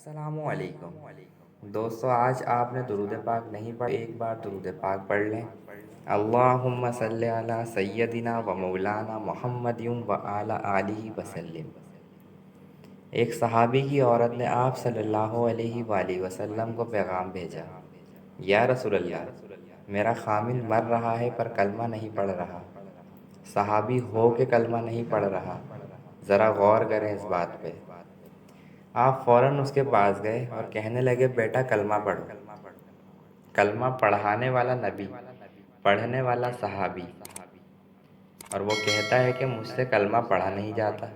السلام علیکم دوستو، آج آپ نے درود پاک نہیں پڑھ، ایک بار درود پاک پڑھ لیں۔ اللہم صلی علی سیدنا و مولانا محمد و علی آلہ وسلم۔ ایک صحابی کی عورت نے آپ صلی اللہ علیہ وآلہ وسلم کو پیغام بھیجا، یا رسول اللہ، میرا خامند مر رہا ہے پر کلمہ نہیں پڑھ رہا، صحابی ہو کے کلمہ نہیں پڑھ رہا، ذرا غور کریں اس بات پہ۔ آپ فوراً اس کے پاس گئے اور کہنے لگے، بیٹا کلمہ پڑھو۔ کلمہ پڑھانے والا نبی، پڑھنے والا صحابی، اور وہ کہتا ہے کہ مجھ سے کلمہ پڑھا نہیں جاتا۔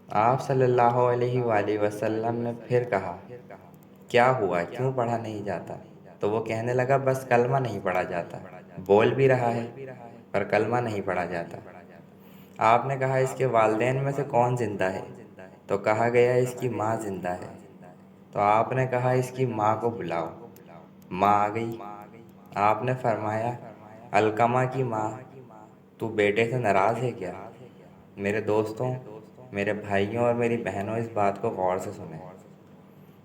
آپ صلی اللہ علیہ وآلہ وسلم نے پھر کہا، کیا ہوا، کیوں پڑھا نہیں جاتا؟ تو وہ کہنے لگا، بس کلمہ نہیں پڑھا جاتا، بول بھی رہا ہے پر کلمہ نہیں پڑھا جاتا۔ آپ نے کہا، اس کے والدین میں سے کون زندہ ہے؟ تو کہا گیا، اس کی ماں زندہ ہے۔ تو آپ نے کہا، اس کی ماں کو بلاؤ۔ ماں آ گئی۔ آپ نے فرمایا، علقمہ کی ماں، تو بیٹے سے ناراض ہے کیا؟ میرے دوستوں، میرے بھائیوں اور میری بہنوں، اس بات کو غور سے سنیں۔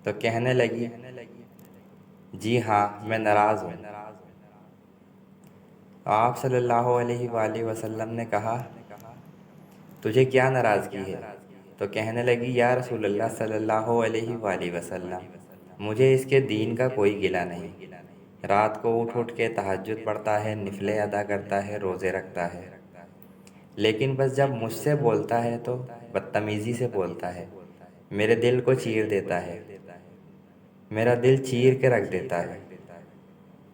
تو کہنے لگی، جی ہاں، میں ناراض ہوں۔ آپ صلی اللہ علیہ وآلہ وسلم نے کہا، تجھے کیا ناراضگی ہے؟ تو کہنے لگی، یا رسول اللہ صلی اللہ علیہ وآلہ وسلم، مجھے اس کے دین کا کوئی گلہ نہیں۔ رات کو اٹھ اٹھ کے تہجد پڑھتا ہے، نفلیں ادا کرتا ہے، روزے رکھتا ہے، لیکن بس جب مجھ سے بولتا ہے تو بدتمیزی سے بولتا ہے، میرے دل کو چیر دیتا ہے، میرا دل چیر کے رکھ دیتا ہے۔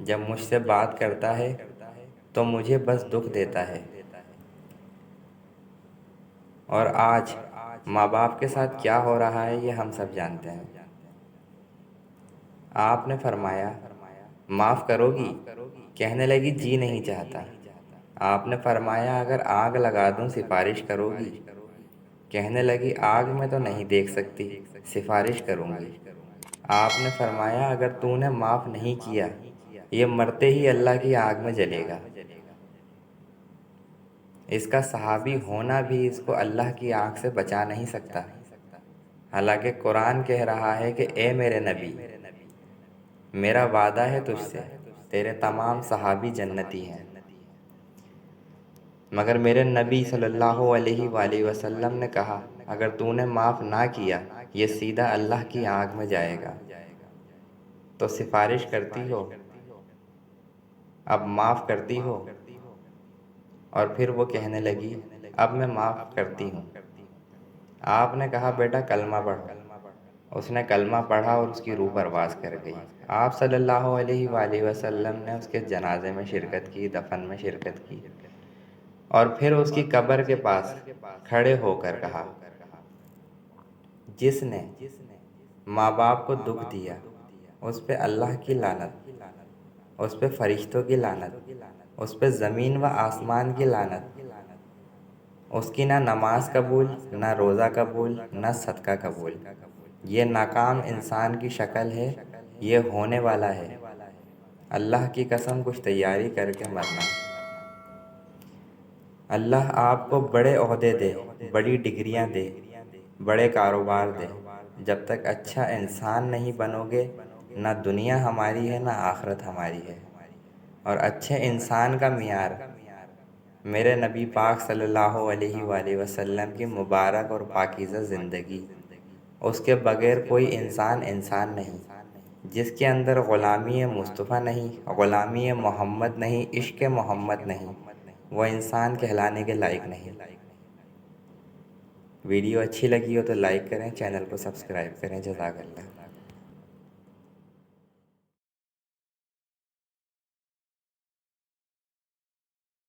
جب مجھ سے بات کرتا ہے تو مجھے بس دکھ دیتا ہے۔ اور آج ماں باپ کے ساتھ کیا ہو رہا ہے یہ ہم سب جانتے ہیں۔ آپ نے فرمایا، معاف کرو گی؟ کہنے لگی، جی نہیں چاہتا۔ آپ نے فرمایا، اگر آگ لگا دوں سفارش کرو گی؟ کہنے لگی، آگ میں تو نہیں دیکھ سکتی، سفارش کروں گی۔ آپ نے فرمایا، اگر تو نے معاف نہیں کیا، یہ مرتے ہی اللہ کی آگ میں جلے گا۔ اس کا صحابی ہونا بھی اس کو اللہ کی آگ سے بچا نہیں سکتا، حالانکہ قرآن کہہ رہا ہے کہ اے میرے نبی، میرا وعدہ ہے تجھ سے، تیرے تمام صحابی جنتی ہیں۔ مگر میرے نبی صلی اللہ علیہ وآلہ وسلم نے کہا، اگر تو نے معاف نہ کیا، یہ سیدھا اللہ کی آگ میں جائے گا۔ تو سفارش کرتی ہو، اب معاف کرتی ہو؟ اور پھر وہ کہنے لگی، اب میں معاف کرتی ہوں۔ آپ نے کہا، بیٹا کلمہ پڑھو۔ اس نے کلمہ پڑھا اور اس کی روح پرواز کر گئی۔ آپ صلی اللہ علیہ وآلہ وسلم نے اس کے جنازے میں شرکت کی، دفن میں شرکت کی، اور پھر اس کی قبر کے پاس کھڑے ہو کر کہا، جس نے ماں باپ کو دکھ دیا، اس پہ اللہ کی لعنت، اس پہ فرشتوں کی لعنت، اس پہ زمین و آسمان کی لعنت۔ اس کی نہ نماز قبول، نہ روزہ قبول، نہ صدقہ قبول۔ یہ ناکام انسان کی شکل ہے، یہ ہونے والا ہے۔ اللہ کی قسم، کچھ تیاری کر کے مرنا۔ اللہ آپ کو بڑے عہدے دے، بڑی ڈگریاں دے، بڑے کاروبار دے۔ جب تک اچھا انسان نہیں بنو گے، نہ دنیا ہماری ہے، نہ آخرت ہماری ہے۔ اور اچھے انسان کا معیار میرے نبی پاک صلی اللہ علیہ وآلہ وسلم کی مبارک اور پاکیزہ زندگی، اس کے بغیر کوئی انسان انسان نہیں۔ جس کے اندر غلامی مصطفیٰ نہیں، غلامی محمد نہیں، عشق محمد نہیں، وہ انسان کہلانے کے لائق نہیں۔ ویڈیو اچھی لگی ہو تو لائک کریں، چینل کو سبسکرائب کریں۔ جزاک اللہ۔